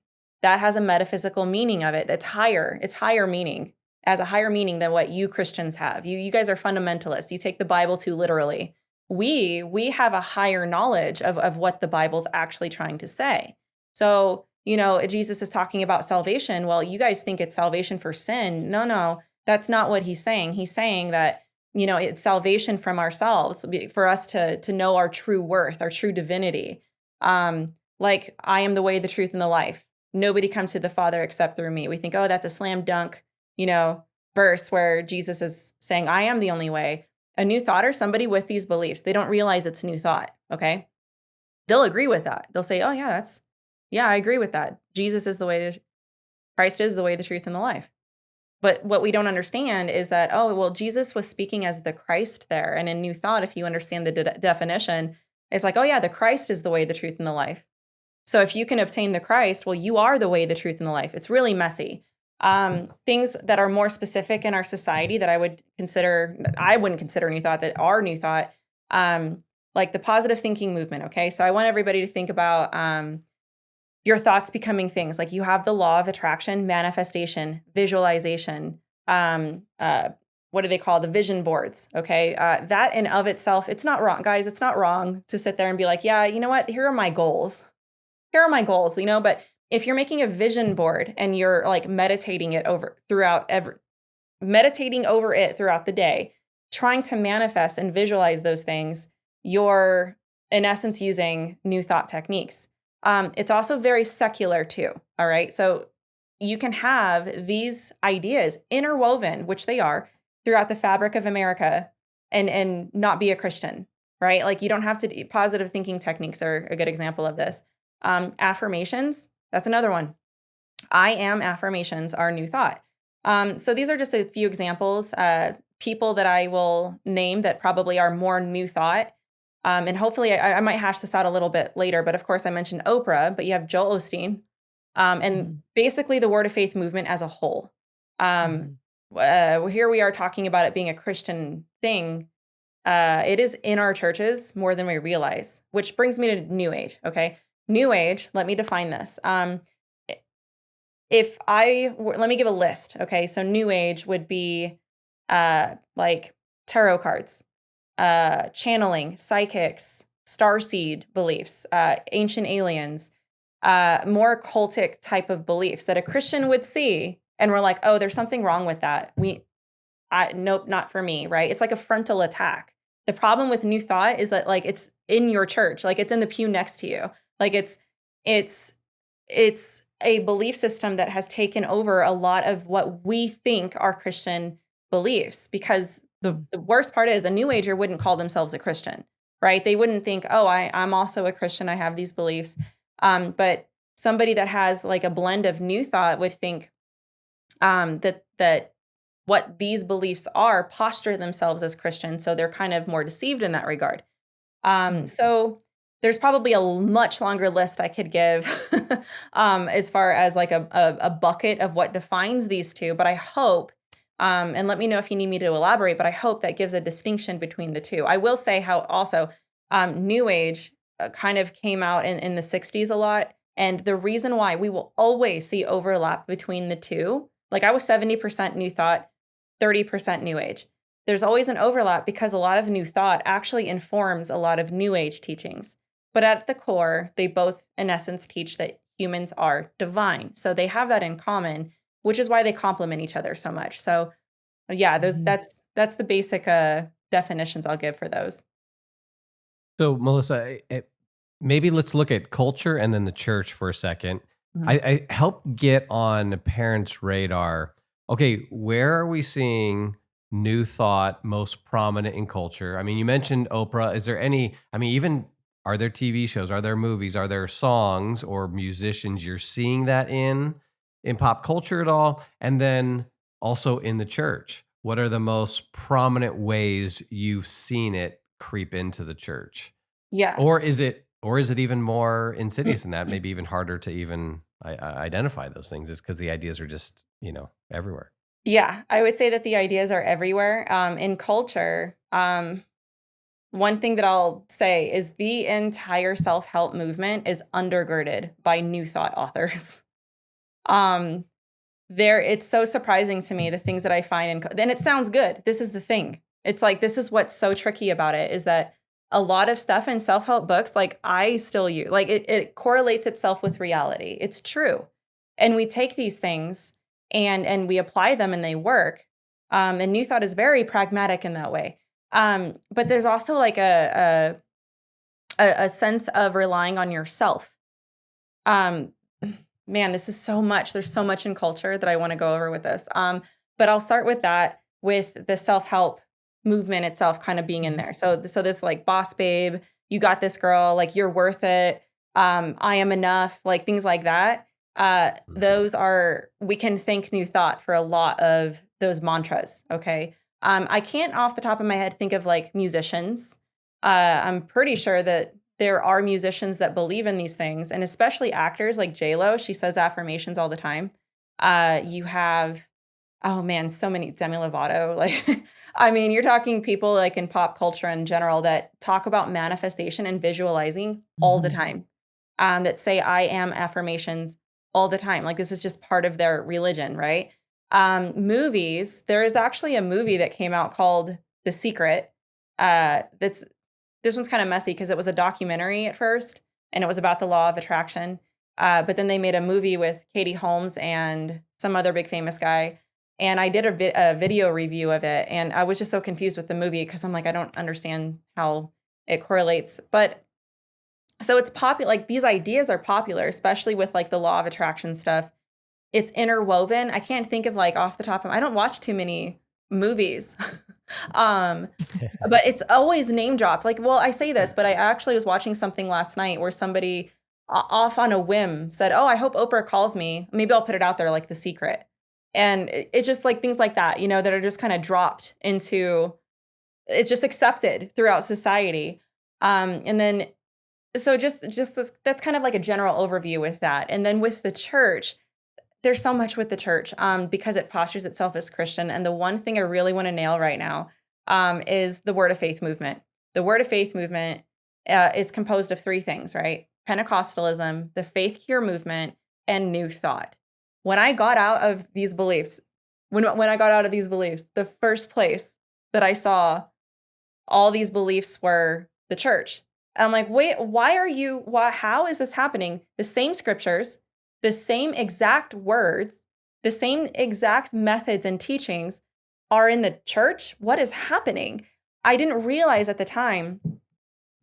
S1: that has a metaphysical meaning of it. That's higher. It's higher meaning. as a higher meaning than what you Christians have. You guys are fundamentalists. You take the Bible too literally. We have a higher knowledge of what the Bible's actually trying to say. So, Jesus is talking about salvation. Well, you guys think it's salvation for sin. No, that's not what he's saying. He's saying that, it's salvation from ourselves for us to know our true worth, our true divinity. Like, I am the way, the truth, and the life. Nobody comes to the Father except through me. We think, oh, that's a slam dunk, verse where Jesus is saying, I am the only way. A new thought or somebody with these beliefs, they don't realize it's a new thought, okay? They'll agree with that. They'll say, oh, yeah, I agree with that. Jesus is the way, Christ is the way, the truth, and the life. But what we don't understand is that, oh, well, Jesus was speaking as the Christ there. And in New Thought, if you understand the definition, it's like, oh, yeah, the Christ is the way, the truth, and the life. So if you can obtain the Christ, well, you are the way, the truth, and the life. It's really messy. Things that are more specific in our society that I wouldn't consider New Thought, that are New Thought, like the positive thinking movement, okay? So I want everybody to think about your thoughts becoming things. Like you have the law of attraction, manifestation, visualization, what do they call the vision boards, okay? That in of itself, it's not wrong, guys. It's not wrong to sit there and be like, yeah, you know what? Here are my goals, but if you're making a vision board and you're like meditating over it throughout the day, trying to manifest and visualize those things, you're in essence using New Thought techniques. It's also very secular too. All right. So you can have these ideas interwoven, which they are, throughout the fabric of America and not be a Christian, right? Like you don't have to. Positive thinking techniques are a good example of this. Affirmations, that's another one. I am affirmations are New Thought. So these are just a few examples, people that I will name that probably are more New Thought. And hopefully I might hash this out a little bit later, but of course I mentioned Oprah, but you have Joel Osteen, and basically the Word of Faith movement as a whole. Here we are talking about it being a Christian thing. It is in our churches more than we realize, which brings me to New Age. Okay. New Age, let me define this. Let me give a list. Okay. So New Age would be like tarot cards, channeling, psychics, starseed beliefs, ancient aliens, more cultic type of beliefs that a Christian would see. And we're like, oh, there's something wrong with that. Nope, not for me, right? It's like a frontal attack. The problem with New Thought is that like it's in your church, like it's in the pew next to you. Like it's a belief system that has taken over a lot of what we think are Christian beliefs, because the worst part is a New Ager wouldn't call themselves a Christian, right? They wouldn't think, oh, I'm also a Christian. I have these beliefs. But somebody that has like a blend of New Thought would think that what these beliefs are posture themselves as Christian. So they're kind of more deceived in that regard. So there's probably a much longer list I could give as far as like a bucket of what defines these two. But I hope, and let me know if you need me to elaborate, but I hope that gives a distinction between the two. I will say how also New Age kind of came out in the 60s a lot. And the reason why we will always see overlap between the two, like I was 70% New Thought, 30% New Age. There's always an overlap because a lot of New Thought actually informs a lot of New Age teachings. But at the core, they both, in essence, teach that humans are divine. So they have that in common, which is why they complement each other so much. So yeah, that's the basic definitions I'll give for those.
S2: So Melissa, maybe let's look at culture and then the church for a second. I help get on parents' radar. Okay, where are we seeing New Thought most prominent in culture? I mean, you mentioned Oprah. Is there any, even are there TV shows? Are there movies? Are there songs or musicians you're seeing that in pop culture at all? And then also in the church, what are the most prominent ways you've seen it creep into the church?
S1: Yeah.
S2: Or is it even more insidious than that? Maybe even harder to even identify those things, is because the ideas are just, everywhere.
S1: Yeah, I would say that the ideas are everywhere. In culture, one thing that I'll say is the entire self-help movement is undergirded by New Thought authors. it's so surprising to me, the things that I find and it sounds good. This is the thing. It's like, this is what's so tricky about it, is that a lot of stuff in self-help books, like I still use, like it correlates itself with reality. It's true. And we take these things and we apply them and they work. And New Thought is very pragmatic in that way. But there's also like a sense of relying on yourself. Man, this is so much. There's so much in culture that I want to go over with this. But I'll start with that, with the self-help movement itself kind of being in there. So this like boss babe, you got this girl, like you're worth it. I am enough, like things like that. Those are, we can thank New Thought for a lot of those mantras. Okay. I can't off the top of my head think of like musicians. I'm pretty sure that there are musicians that believe in these things, and especially actors like J-Lo. She says affirmations all the time. You have, oh man, so many, Demi Lovato. Like, I mean, you're talking people like in pop culture in general that talk about manifestation and visualizing all the time. That say I am affirmations all the time. Like this is just part of their religion, right? Movies. There is actually a movie that came out called The Secret. This one's kind of messy because it was a documentary at first, and it was about the law of attraction. But then they made a movie with Katie Holmes and some other big famous guy. And I did a video review of it, and I was just so confused with the movie because I'm like, I don't understand how it correlates. But so it's popular, like these ideas are popular, especially with like the law of attraction stuff. It's interwoven. I can't think of like off the top of, I don't watch too many movies. But it's always name dropped. Like, well, I say this, but I actually was watching something last night where somebody off on a whim said, oh, I hope Oprah calls me. Maybe I'll put it out there, like The Secret. And it's just like things like that, that are just kind of dropped into, it's just accepted throughout society. And then, so just this, that's kind of like a general overview with that. And then with the church, there's so much with the church because it postures itself as Christian. And the one thing I really want to nail right now is the Word of Faith movement. The Word of Faith movement is composed of three things, right? Pentecostalism, the Faith Cure movement, and New Thought. When I got out of these beliefs, when I got out of these beliefs, the first place that I saw all these beliefs were the church. And I'm like, wait, how is this happening? The same scriptures, the same exact words, the same exact methods and teachings are in the church. What is happening? I didn't realize at the time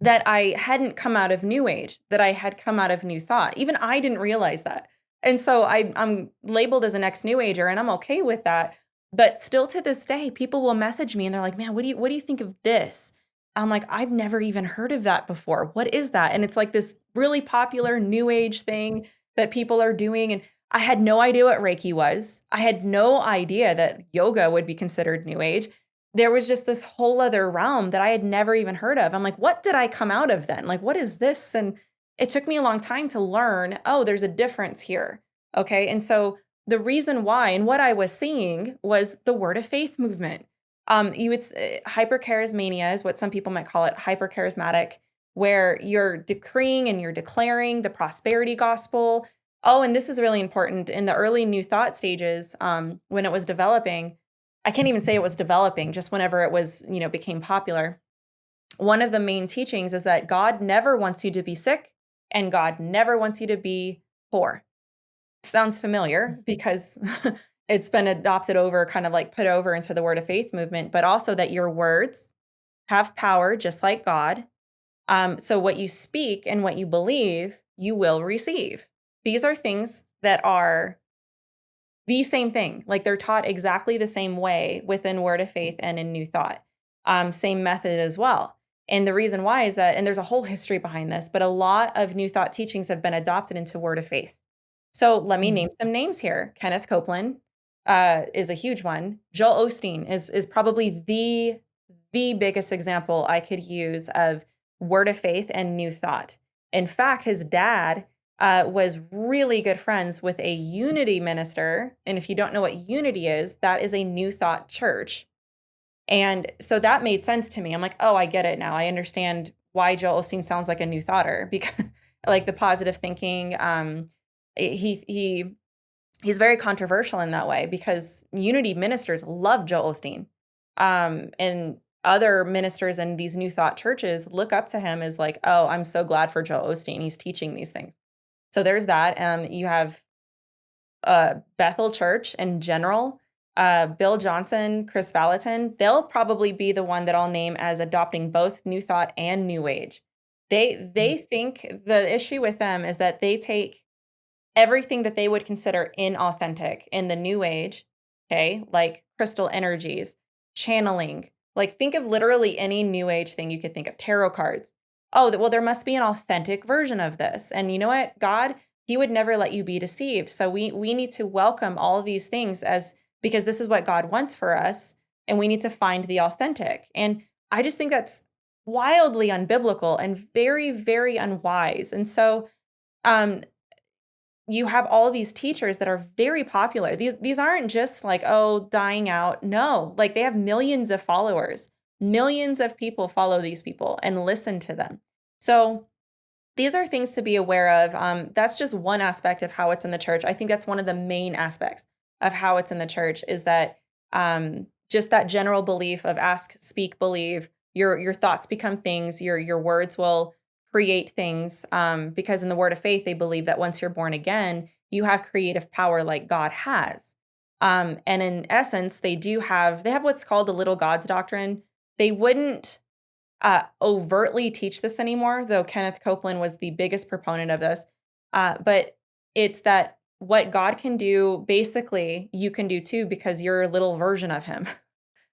S1: that I hadn't come out of New Age, that I had come out of New Thought. Even I didn't realize that. And so I'm labeled as an ex-New Ager, and I'm okay with that. But still to this day, people will message me and they're like, man, what do you think of this? I'm like, I've never even heard of that before. What is that? And it's like this really popular New Age thing that people are doing. And I had no idea what Reiki was. I had no idea that yoga would be considered New Age. There was just this whole other realm that I had never even heard of. I'm like, what did I come out of then? Like, what is this? And it took me a long time to learn, oh, there's a difference here. Okay. And so the reason why and what I was seeing was the Word of Faith movement. Hypercharismania is what some people might call it, hypercharismatic, where you're decreeing and you're declaring the prosperity gospel. Oh, and this is really important. In the early New Thought stages, when it was developing, I can't even say it was developing, just whenever it was, became popular. One of the main teachings is that God never wants you to be sick and God never wants you to be poor. It sounds familiar because it's been adopted over, kind of like put over into the Word of Faith movement, but also that your words have power just like God. So what you speak and what you believe, you will receive. These are things that are the same thing. Like they're taught exactly the same way within Word of Faith and in New Thought. Same method as well. And the reason why is that, and there's a whole history behind this, but a lot of New Thought teachings have been adopted into Word of Faith. So let me name some names here. Kenneth Copeland is a huge one. Joel Osteen is probably the biggest example I could use of Word of Faith and New Thought. In fact, his dad was really good friends with a Unity minister. And if you don't know what Unity is, that is a New Thought church. And so that made sense to me. I'm like, oh, I get it now. I understand why Joel Osteen sounds like a New Thoughter, because like the positive thinking. He he's very controversial in that way because Unity ministers love Joel Osteen. And other ministers in these New Thought churches look up to him as like, oh, I'm so glad for Joel Osteen. He's teaching these things. So there's that. You have Bethel Church in general, Bill Johnson, Chris Valentin, they'll probably be the one that I'll name as adopting both New Thought and New Age. They think the issue with them is that they take everything that they would consider inauthentic in the New Age, okay, like crystal energies, channeling. Like think of literally any New Age thing you could think of, tarot cards. Oh, well, there must be an authentic version of this. And you know what? God, he would never let you be deceived. So we need to welcome all of these things because this is what God wants for us, and we need to find the authentic. And I just think that's wildly unbiblical and very, very unwise. And so you have all these teachers that are very popular. These aren't just like, oh, dying out. No, like they have millions of followers. Millions of people follow these people and listen to them. So these are things to be aware of. That's just one aspect of how it's in the church. I think that's one of the main aspects of how it's in the church is that just that general belief of ask, speak, believe. Your thoughts become things. Your words will create things because in the word of faith, they believe that once you're born again, you have creative power like God has. And in essence, they have what's called the little gods doctrine. They wouldn't overtly teach this anymore, though Kenneth Copeland was the biggest proponent of this. But it's that what God can do, basically, you can do too because you're a little version of him.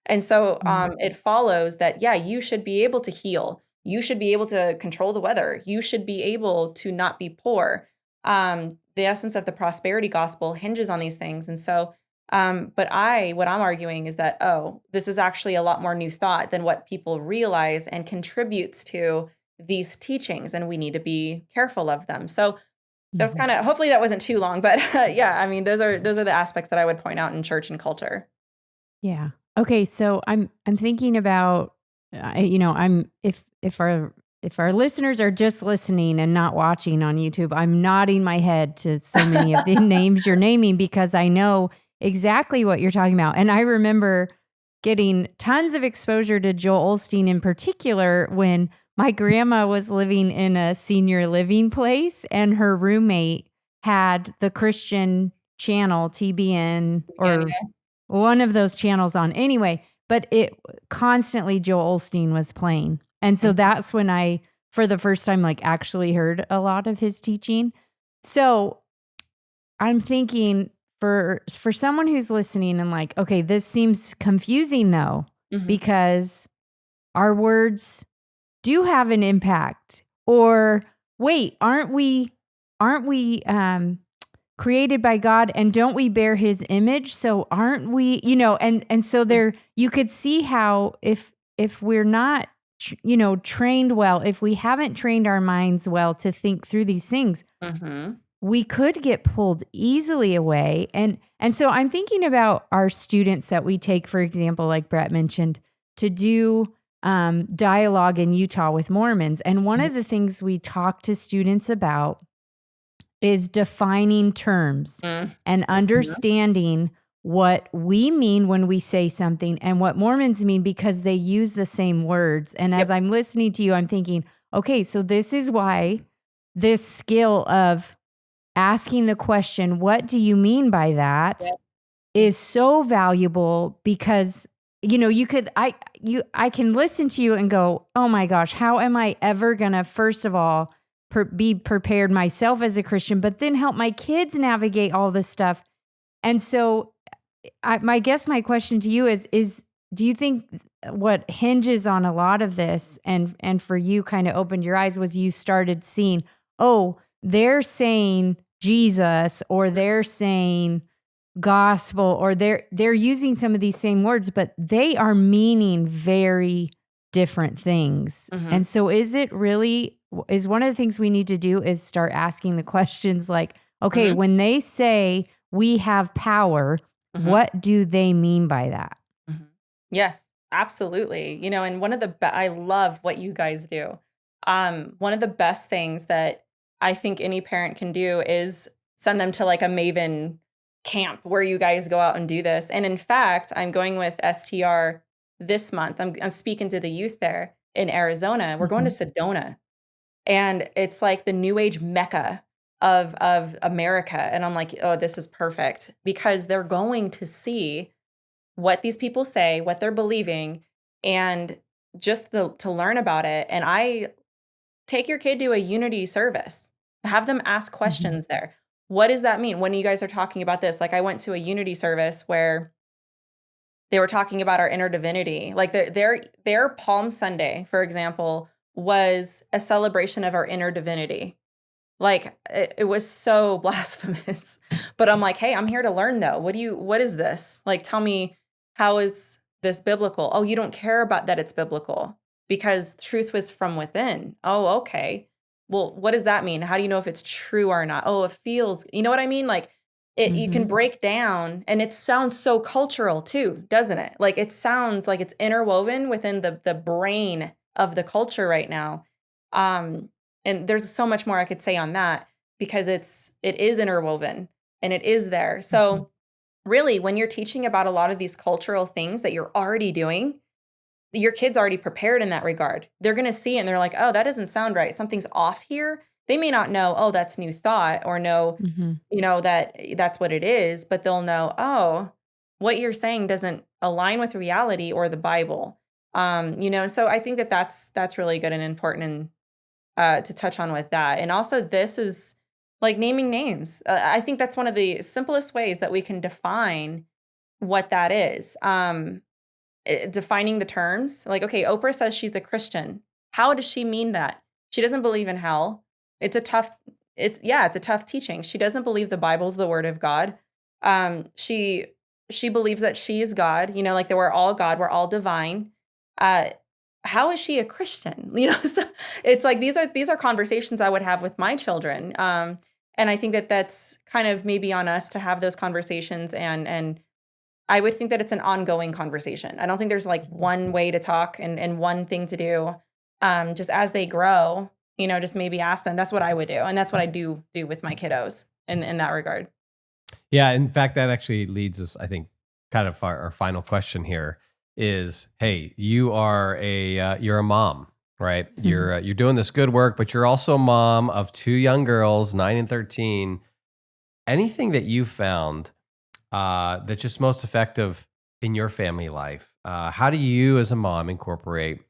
S1: And so it follows that, yeah, you should be able to heal. You should be able to control the weather. You should be able to not be poor. The essence of the prosperity gospel hinges on these things. And so, what I'm arguing is that, oh, this is actually a lot more New Thought than what people realize and contributes to these teachings. And we need to be careful of them. So that's kind of, hopefully that wasn't too long, but yeah, I mean, those are the aspects that I would point out in church and culture.
S3: Yeah. Okay. So I'm thinking about, if our listeners are just listening and not watching on YouTube, I'm nodding my head to so many of the names you're naming because I know exactly what you're talking about. And I remember getting tons of exposure to Joel Osteen in particular when my grandma was living in a senior living place and her roommate had the Christian channel, TBN, or one of those channels on anyway, but it constantly Joel Osteen was playing. And so that's when I, for the first time, like actually heard a lot of his teaching. So I'm thinking for someone who's listening and like, okay, this seems confusing though, because our words do have an impact. Or wait, aren't we created by God and don't we bear his image? So aren't we, and so there, you could see how if we're not, trained well, if we haven't trained our minds well to think through these things, we could get pulled easily away. And so I'm thinking about our students that we take, for example, like Brett mentioned, to do dialogue in Utah with Mormons. And one of the things we talk to students about is defining terms and understanding what we mean when we say something and what Mormons mean because they use the same words. And as I'm listening to you, I'm thinking, okay, so this is why this skill of asking the question, what do you mean by that, is so valuable because, I can listen to you and go, oh my gosh, how am I ever going to, first of all, be prepared myself as a Christian, but then help my kids navigate all this stuff. And so my question to you is do you think what hinges on a lot of this and for you kind of opened your eyes was you started seeing, oh, they're saying Jesus or they're saying gospel or they're using some of these same words, but they are meaning very different things. And so is one of the things we need to do is start asking the questions like, okay, when they say we have power, what do they mean by that?
S1: Yes, absolutely. And one of I love what you guys do. One of the best things that I think any parent can do is send them to like a Maven camp where you guys go out and do this. And in fact, I'm going with STR this month. I'm speaking to the youth there in Arizona. We're going to Sedona, and it's like the new age mecca of America. And I'm like, oh, this is perfect, because they're going to see what these people say, what they're believing, and just to learn about it. And I take your kid to a unity service, have them ask questions there. What does that mean when you guys are talking about this? Like, I went to a unity service where they were talking about our inner divinity. Like their Palm Sunday, for example, was a celebration of our inner divinity. Like it was so blasphemous. But I'm like, hey, I'm here to learn though. What is this? Like, tell me, how is this biblical? Oh, you don't care about that it's biblical because truth was from within. Oh, okay. Well, what does that mean? How do you know if it's true or not? Oh, it feels, you know what I mean? Like you can break down, and it sounds so cultural too, doesn't it? Like it sounds like it's interwoven within the brain of the culture right now. And there's so much more I could say on that, because it is interwoven and it is there. So really, when you're teaching about a lot of these cultural things that you're already doing, your kid's already prepared in that regard. They're going to see it and they're like, oh, that doesn't sound right. Something's off here. They may not know, oh, that's new thought, or know, that that's what it is, but they'll know, oh, what you're saying doesn't align with reality or the Bible. And so I think that's really good and important, and to touch on with that. And also, this is like naming names. I think that's one of the simplest ways that we can define what that is. Defining the terms. Like, okay, Oprah says she's a Christian. How does she mean that? She doesn't believe in hell. It's a tough teaching. She doesn't believe the Bible's the word of God. She believes that she is God, like that we're all God, we're all divine. How is she a Christian? So it's like these are conversations I would have with my children. And I think that that's kind of maybe on us to have those conversations, and I would think that it's an ongoing conversation. I don't think there's like one way to talk and one thing to do. Just as they grow, just maybe ask them. That's what I would do. And that's what I do with my kiddos in that regard.
S2: Yeah. In fact, that actually leads us, I think, kind of our final question here is, hey, you're a mom, right? You're doing this good work, but you're also a mom of two young girls, 9 and 13. Anything that you found that's just most effective in your family life? How do you, as a mom, incorporate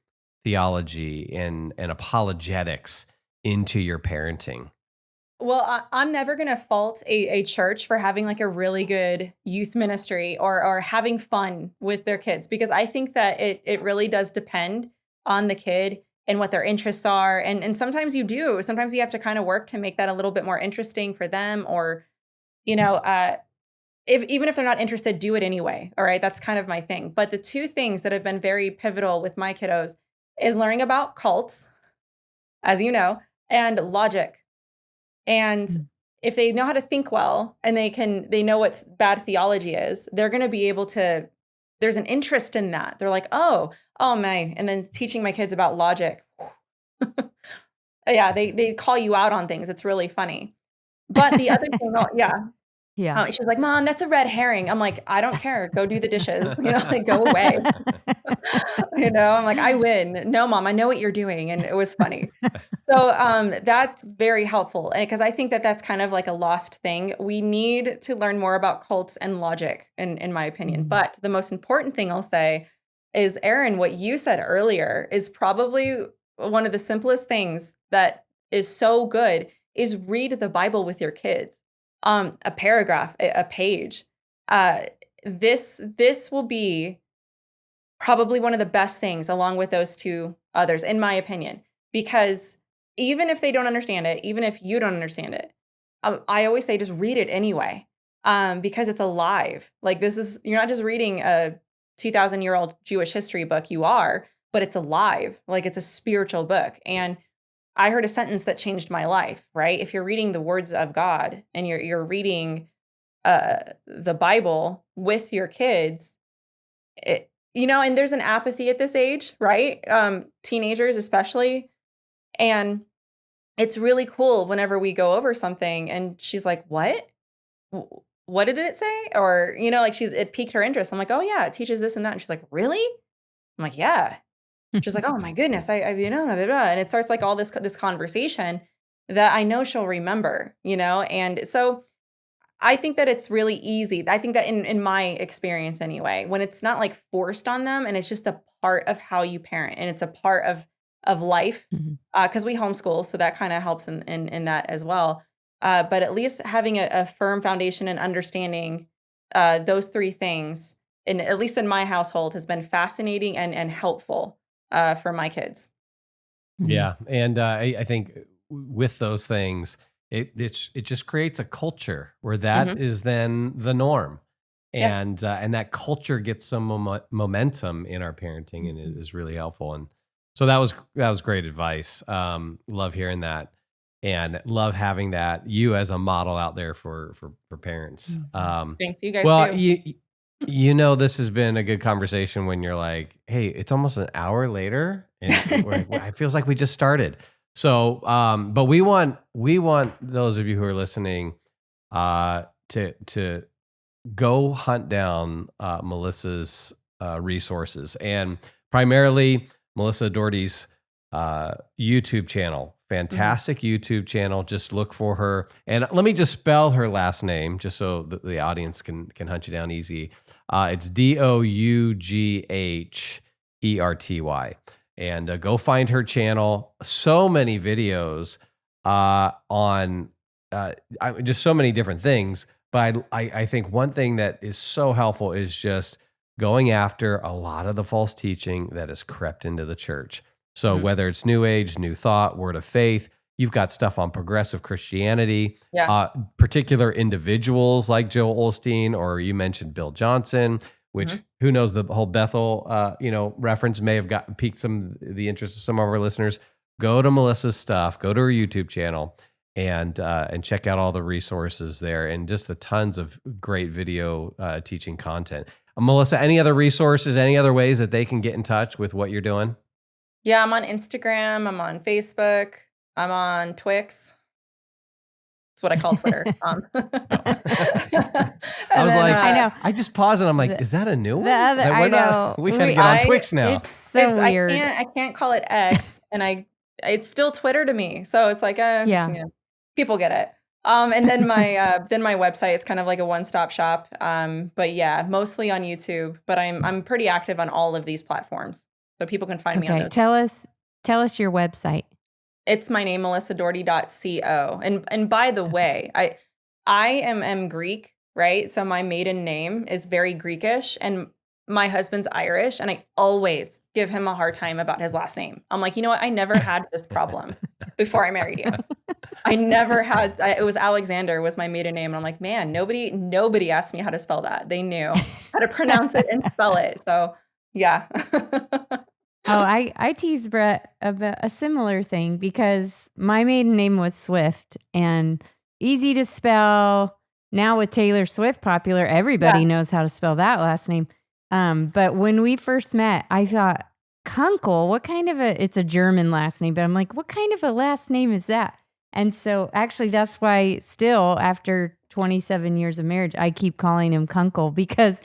S2: theology and apologetics into your parenting?
S1: Well, I'm never going to fault a church for having like a really good youth ministry or having fun with their kids, because I think that it really does depend on the kid and what their interests are. And sometimes you do. Sometimes you have to kind of work to make that a little bit more interesting for them, or, even if they're not interested, do it anyway. All right. That's kind of my thing. But the two things that have been very pivotal with my kiddos is learning about cults, as you know, and logic. And if they know how to think well, and they know what bad theology is, they're going to be able to, there's an interest in that. They're like, oh my. And then teaching my kids about logic. Yeah. They call you out on things. It's really funny. But the other thing,
S3: Yeah.
S1: she's like, Mom, that's a red herring. I'm like, I don't care. Go do the dishes. Like, go away. I'm like, I win. No, Mom, I know what you're doing. And it was funny. So that's very helpful. And because I think that that's kind of like a lost thing. We need to learn more about cults and logic, in my opinion. But the most important thing I'll say is, Erin, what you said earlier is probably one of the simplest things that is so good, is read the Bible with your kids. A paragraph, a page. This will be probably one of the best things, along with those two others, in my opinion, because even if they don't understand it, even if you don't understand it, I always say just read it anyway, because it's alive. Like you're not just reading a 2,000-year-old Jewish history book, but it's alive. Like it's a spiritual book. And I heard a sentence that changed my life, right? If you're reading the words of God and you're reading the Bible with your kids, and there's an apathy at this age, right? Teenagers especially. And it's really cool whenever we go over something and she's like, what? what did it say? Or, like it piqued her interest. I'm like, oh yeah, it teaches this and that. And she's like, really? I'm like, yeah. She's like, oh my goodness, I blah, blah, blah. And it starts like all this conversation that I know she'll remember, and so I think that it's really easy. I think that in my experience anyway, when it's not like forced on them and it's just a part of how you parent and it's a part of life, because we homeschool, so that kind of helps in that as well. But at least having a firm foundation and understanding those three things, and at least in my household, has been fascinating and helpful for my kids.
S2: Yeah, and I think with those things, it just creates a culture where that is then the norm,
S1: Yeah.
S2: and that culture gets some momentum in our parenting, and it is really helpful. And so that was great advice. Love hearing that, and love having that you as a model out there for parents.
S1: Thanks, you guys
S2: Well,
S1: too.
S2: this has been a good conversation when you're like, hey, it's almost an hour later and it feels like we just started. So, but we want those of you who are listening, to go hunt down, Melissa's, resources, and primarily Melissa Dougherty's, YouTube channel. Fantastic YouTube channel. Just look for her. And let me just spell her last name just so the audience can hunt you down easy. It's Dougherty. And go find her channel. So many videos on just so many different things. But I think one thing that is so helpful is just going after a lot of the false teaching that has crept into the church. So whether it's New Age, New Thought, Word of Faith, you've got stuff on progressive Christianity, particular individuals like Joel Osteen, or you mentioned Bill Johnson, which who knows, the whole Bethel, reference may have piqued the interest of some of our listeners. Go to Melissa's stuff, go to her YouTube channel, and check out all the resources there, and just the tons of great video teaching content. Melissa, any other resources, any other ways that they can get in touch with what you're doing?
S1: Yeah, I'm on Instagram. I'm on Facebook. I'm on Twix. That's what I call Twitter.
S2: I was like,
S3: I know.
S2: I just paused and I'm like, is that a new one?
S3: I know.
S2: We gotta get on Twix now.
S3: It's so weird.
S1: I can't call it X, and it's still Twitter to me. So it's like, people get it. And then my website is kind of like a one-stop shop. But yeah, mostly on YouTube. But I'm pretty active on all of these platforms, so people can find me on those.
S3: Tell us your website.
S1: It's my name, melissadougherty.co. And by the way, I am Greek, right? So my maiden name is very Greekish, and my husband's Irish, and I always give him a hard time about his last name. I'm like, you know what? I never had this problem before I married you. I never had. It was Alexander was my maiden name, and I'm like, man, nobody asked me how to spell that. They knew how to pronounce it and spell it. So yeah.
S3: I tease Brett about a similar thing, because my maiden name was Swift, and easy to spell. Now with Taylor Swift popular, everybody knows how to spell that last name. But when we first met, I thought, Kunkel, it's a German last name, but I'm like, what kind of a last name is that? And so actually that's why still after 27 years of marriage, I keep calling him Kunkel, because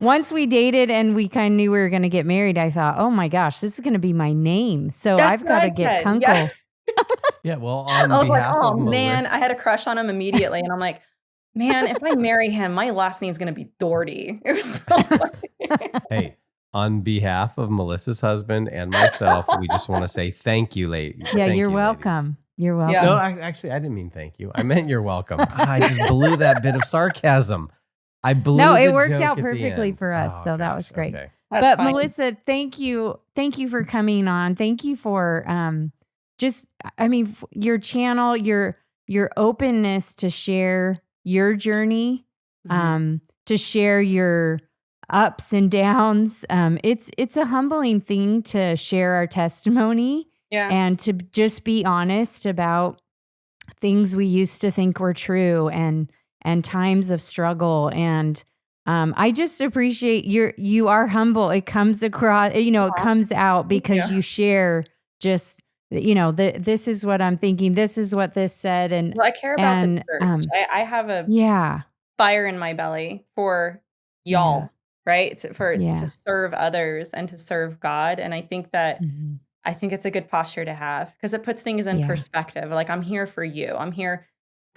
S3: once we dated and we kind of knew we were going to get married, I thought, oh my gosh, this is going to be my name. So I've got to get Kunkel.
S1: Yeah.
S2: Yeah, well,
S1: I was like, oh
S2: of
S1: man,
S2: Melissa,
S1: I had a crush on him immediately. And I'm like, man, if I marry him, my last name's going to be Dougherty. It was so funny.
S2: Hey, on behalf of Melissa's husband and myself, we just want to say thank you, ladies.
S3: Yeah,
S2: Thank
S3: you're
S2: you,
S3: welcome.
S2: ladies.
S3: You're welcome.
S2: No, I didn't mean thank you. I meant you're welcome. I just blew that bit of sarcasm. I blew
S3: No, it
S2: the
S3: worked
S2: joke
S3: out
S2: at the
S3: perfectly
S2: end.
S3: for us,
S2: Oh,
S3: so that
S2: gosh,
S3: was great.
S2: okay.
S1: That's
S3: But
S1: fine.
S3: Melissa, thank you for coming on. Thank you for your channel, your openness to share your journey, to share your ups and downs. It's a humbling thing to share our testimony, and to just be honest about things we used to think were true, and times of struggle. And I just appreciate you are humble. It comes across, it comes out because you share just, this is what I'm thinking. This is what this said. And
S1: well, I care about the church. I have a fire in my belly for y'all, right? To
S3: Yeah.
S1: serve others and to serve God. And I think that
S3: Mhm.
S1: I think it's a good posture to have because it puts things in
S3: Yeah.
S1: perspective. Like I'm here for you. I'm here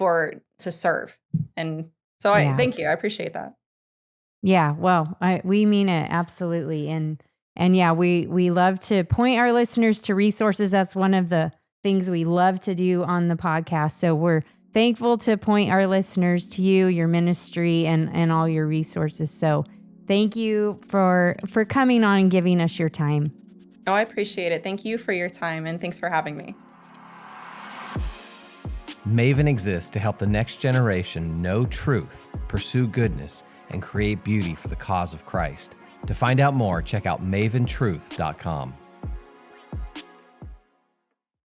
S1: to serve. And so I
S3: Yeah.
S1: thank you. I appreciate that.
S3: Yeah, well, we mean it absolutely, and yeah, we love to point our listeners to resources. That's one of the things we love to do on the podcast. So we're thankful to point our listeners to you, your ministry, and all your resources. So thank you for coming on and giving us your time.
S1: Oh, I appreciate it. Thank you for your time and thanks for having me.
S4: Maven exists to help the next generation know truth, pursue goodness, and create beauty for the cause of Christ. To find out more, check out maventruth.com.